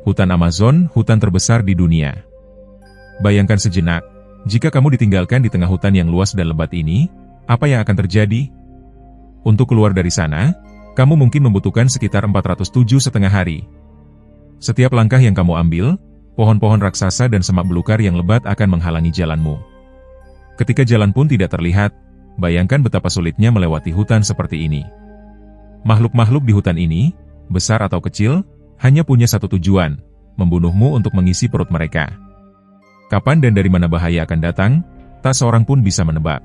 Hutan Amazon, hutan terbesar di dunia. Bayangkan sejenak, jika kamu ditinggalkan di tengah hutan yang luas dan lebat ini, apa yang akan terjadi? Untuk keluar dari sana, kamu mungkin membutuhkan sekitar 407,5 hari. Setiap langkah yang kamu ambil, pohon-pohon raksasa dan semak belukar yang lebat akan menghalangi jalanmu. Ketika jalan pun tidak terlihat, bayangkan betapa sulitnya melewati hutan seperti ini. Makhluk-makhluk di hutan ini, besar atau kecil, hanya punya satu tujuan, membunuhmu untuk mengisi perut mereka. Kapan dan dari mana bahaya akan datang, tak seorang pun bisa menebak.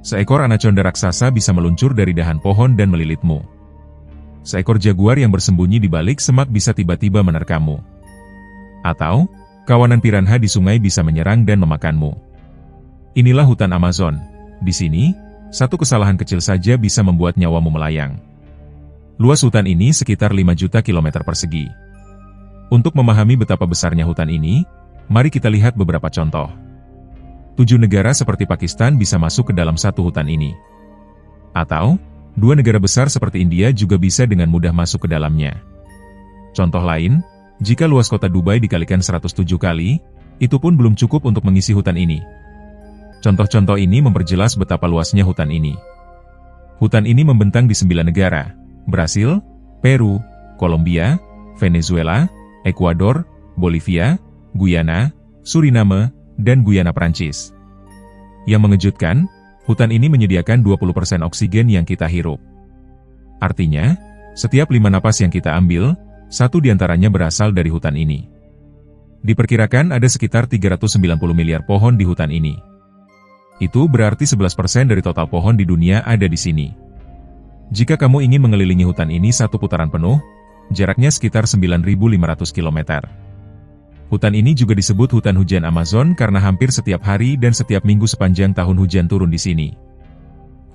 Seekor anaconda raksasa bisa meluncur dari dahan pohon dan melilitmu. Seekor jaguar yang bersembunyi di balik semak bisa tiba-tiba menerkammu. Atau, kawanan piranha di sungai bisa menyerang dan memakanmu. Inilah hutan Amazon. Di sini, satu kesalahan kecil saja bisa membuat nyawamu melayang. Luas hutan ini sekitar 5 juta kilometer persegi. Untuk memahami betapa besarnya hutan ini, mari kita lihat beberapa contoh. 7 negara seperti Pakistan bisa masuk ke dalam satu hutan ini. Atau, 2 negara besar seperti India juga bisa dengan mudah masuk ke dalamnya. Contoh lain, jika luas kota Dubai dikalikan 107 kali, itu pun belum cukup untuk mengisi hutan ini. Contoh-contoh ini memperjelas betapa luasnya hutan ini. Hutan ini membentang di 9 negara. Brasil, Peru, Kolombia, Venezuela, Ekuador, Bolivia, Guyana, Suriname, dan Guyana Prancis. Yang mengejutkan, hutan ini menyediakan 20% oksigen yang kita hirup. Artinya, setiap 5 napas yang kita ambil, 1 diantaranya berasal dari hutan ini. Diperkirakan ada sekitar 390 miliar pohon di hutan ini. Itu berarti 11% dari total pohon di dunia ada di sini. Jika kamu ingin mengelilingi hutan ini satu putaran penuh, jaraknya sekitar 9.500 km. Hutan ini juga disebut hutan hujan Amazon karena hampir setiap hari dan setiap minggu sepanjang tahun hujan turun di sini.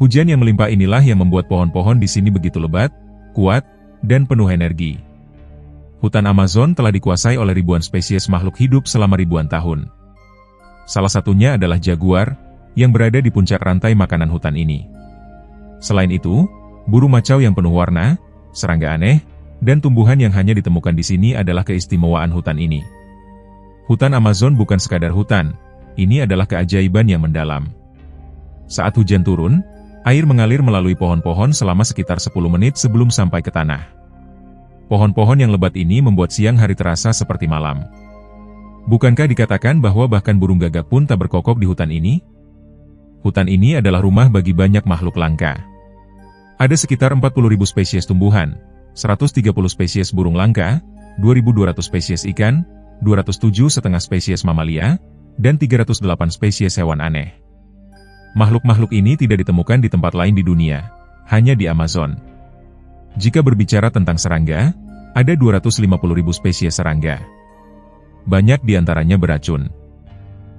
Hujan yang melimpah inilah yang membuat pohon-pohon di sini begitu lebat, kuat, dan penuh energi. Hutan Amazon telah dikuasai oleh ribuan spesies makhluk hidup selama ribuan tahun. Salah satunya adalah jaguar, yang berada di puncak rantai makanan hutan ini. Selain itu, burung macau yang penuh warna, serangga aneh, dan tumbuhan yang hanya ditemukan di sini adalah keistimewaan hutan ini. Hutan Amazon bukan sekadar hutan, ini adalah keajaiban yang mendalam. Saat hujan turun, air mengalir melalui pohon-pohon selama sekitar 10 menit sebelum sampai ke tanah. Pohon-pohon yang lebat ini membuat siang hari terasa seperti malam. Bukankah dikatakan bahwa bahkan burung gagak pun tak berkokok di hutan ini? Hutan ini adalah rumah bagi banyak makhluk langka. Ada sekitar 40.000 spesies tumbuhan, 130 spesies burung langka, 2.200 spesies ikan, 207,5 spesies mamalia, dan 308 spesies hewan aneh. Makhluk-makhluk ini tidak ditemukan di tempat lain di dunia, hanya di Amazon. Jika berbicara tentang serangga, ada 250.000 spesies serangga. Banyak di antaranya beracun.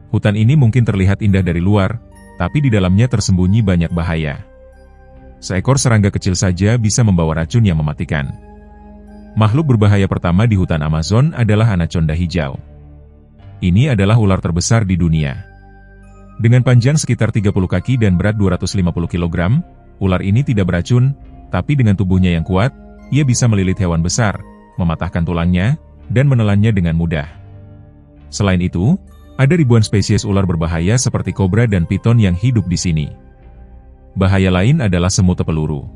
Hutan ini mungkin terlihat indah dari luar, tapi di dalamnya tersembunyi banyak bahaya. Seekor serangga kecil saja bisa membawa racun yang mematikan. Makhluk berbahaya pertama di hutan Amazon adalah anaconda hijau. Ini adalah ular terbesar di dunia. Dengan panjang sekitar 30 kaki dan berat 250 kg, ular ini tidak beracun, tapi dengan tubuhnya yang kuat, ia bisa melilit hewan besar, mematahkan tulangnya, dan menelannya dengan mudah. Selain itu, ada ribuan spesies ular berbahaya seperti kobra dan piton yang hidup di sini. Bahaya lain adalah semut peluru.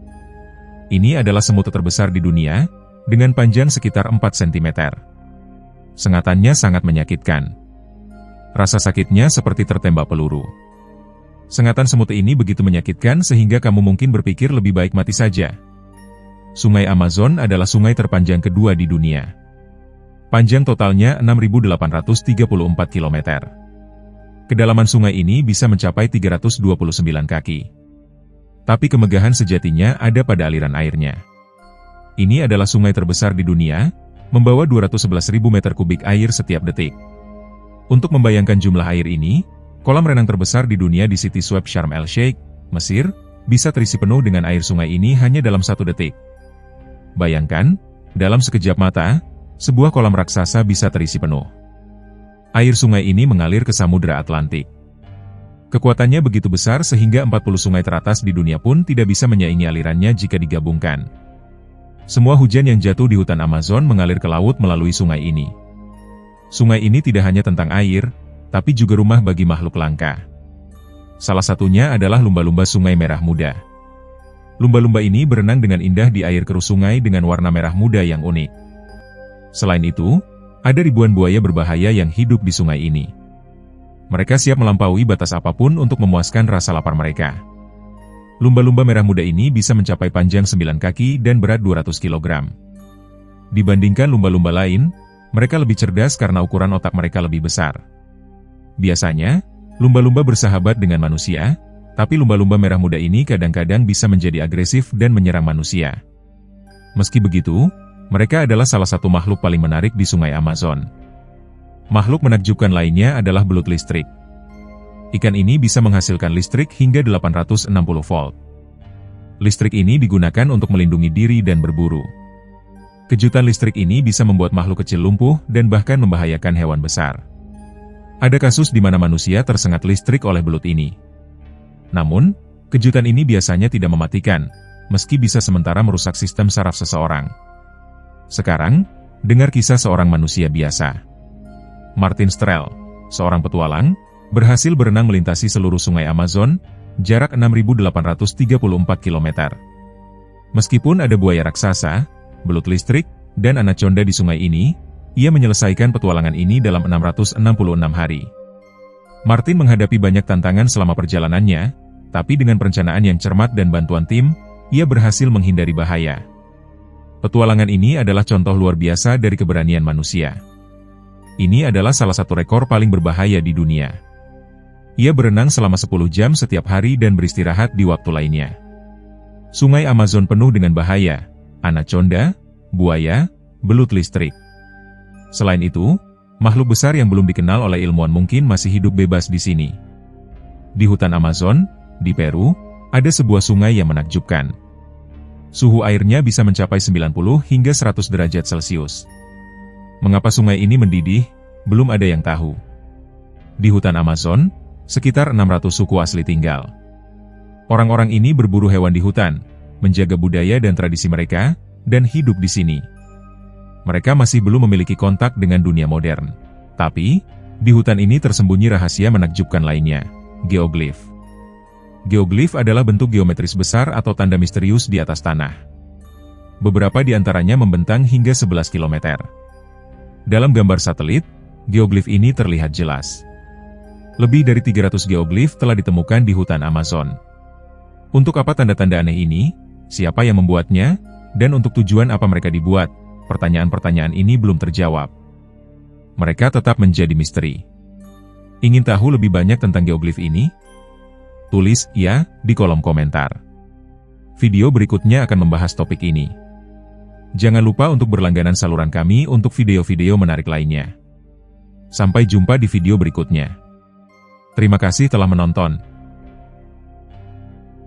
Ini adalah semut terbesar di dunia, dengan panjang sekitar 4 cm. Sengatannya sangat menyakitkan. Rasa sakitnya seperti tertembak peluru. Sengatan semut ini begitu menyakitkan sehingga kamu mungkin berpikir lebih baik mati saja. Sungai Amazon adalah sungai terpanjang kedua di dunia. Panjang totalnya 6.834 km. Kedalaman sungai ini bisa mencapai 329 kaki. Tapi kemegahan sejatinya ada pada aliran airnya. Ini adalah sungai terbesar di dunia, membawa 211.000 meter kubik air setiap detik. Untuk membayangkan jumlah air ini, kolam renang terbesar di dunia di City Swap Sharm el-Sheikh, Mesir, bisa terisi penuh dengan air sungai ini hanya dalam 1 detik. Bayangkan, dalam sekejap mata, sebuah kolam raksasa bisa terisi penuh. Air sungai ini mengalir ke Samudra Atlantik. Kekuatannya begitu besar sehingga 40 sungai teratas di dunia pun tidak bisa menyaingi alirannya jika digabungkan. Semua hujan yang jatuh di hutan Amazon mengalir ke laut melalui sungai ini. Sungai ini tidak hanya tentang air, tapi juga rumah bagi makhluk langka. Salah satunya adalah lumba-lumba sungai merah muda. Lumba-lumba ini berenang dengan indah di air keruh sungai dengan warna merah muda yang unik. Selain itu, ada ribuan buaya berbahaya yang hidup di sungai ini. Mereka siap melampaui batas apapun untuk memuaskan rasa lapar mereka. Lumba-lumba merah muda ini bisa mencapai panjang 9 kaki dan berat 200 kg. Dibandingkan lumba-lumba lain, mereka lebih cerdas karena ukuran otak mereka lebih besar. Biasanya, lumba-lumba bersahabat dengan manusia, tapi lumba-lumba merah muda ini kadang-kadang bisa menjadi agresif dan menyerang manusia. Meski begitu, mereka adalah salah satu makhluk paling menarik di sungai Amazon. Makhluk menakjubkan lainnya adalah belut listrik. Ikan ini bisa menghasilkan listrik hingga 860 volt. Listrik ini digunakan untuk melindungi diri dan berburu. Kejutan listrik ini bisa membuat makhluk kecil lumpuh dan bahkan membahayakan hewan besar. Ada kasus di mana manusia tersengat listrik oleh belut ini. Namun, kejutan ini biasanya tidak mematikan, meski bisa sementara merusak sistem saraf seseorang. Sekarang, dengar kisah seorang manusia biasa. Martin Strel, seorang petualang, berhasil berenang melintasi seluruh sungai Amazon, jarak 6.834 km. Meskipun ada buaya raksasa, belut listrik, dan anaconda di sungai ini, ia menyelesaikan petualangan ini dalam 666 hari. Martin menghadapi banyak tantangan selama perjalanannya, tapi dengan perencanaan yang cermat dan bantuan tim, ia berhasil menghindari bahaya. Petualangan ini adalah contoh luar biasa dari keberanian manusia. Ini adalah salah satu rekor paling berbahaya di dunia. Ia berenang selama 10 jam setiap hari dan beristirahat di waktu lainnya. Sungai Amazon penuh dengan bahaya, anaconda, buaya, belut listrik. Selain itu, makhluk besar yang belum dikenal oleh ilmuwan mungkin masih hidup bebas di sini. Di hutan Amazon, di Peru, ada sebuah sungai yang menakjubkan. Suhu airnya bisa mencapai 90 hingga 100 derajat Celcius. Mengapa sungai ini mendidih? Belum ada yang tahu. Di hutan Amazon, sekitar 600 suku asli tinggal. Orang-orang ini berburu hewan di hutan, menjaga budaya dan tradisi mereka, dan hidup di sini. Mereka masih belum memiliki kontak dengan dunia modern. Tapi, di hutan ini tersembunyi rahasia menakjubkan lainnya, geoglif. Geoglif adalah bentuk geometris besar atau tanda misterius di atas tanah. Beberapa di antaranya membentang hingga 11 km. Dalam gambar satelit, geoglif ini terlihat jelas. Lebih dari 300 geoglif telah ditemukan di hutan Amazon. Untuk apa tanda-tanda aneh ini? Siapa yang membuatnya? Dan untuk tujuan apa mereka dibuat? Pertanyaan-pertanyaan ini belum terjawab. Mereka tetap menjadi misteri. Ingin tahu lebih banyak tentang geoglif ini? Tulis "ya" di kolom komentar. Video berikutnya akan membahas topik ini. Jangan lupa untuk berlangganan saluran kami untuk video-video menarik lainnya. Sampai jumpa di video berikutnya. Terima kasih telah menonton.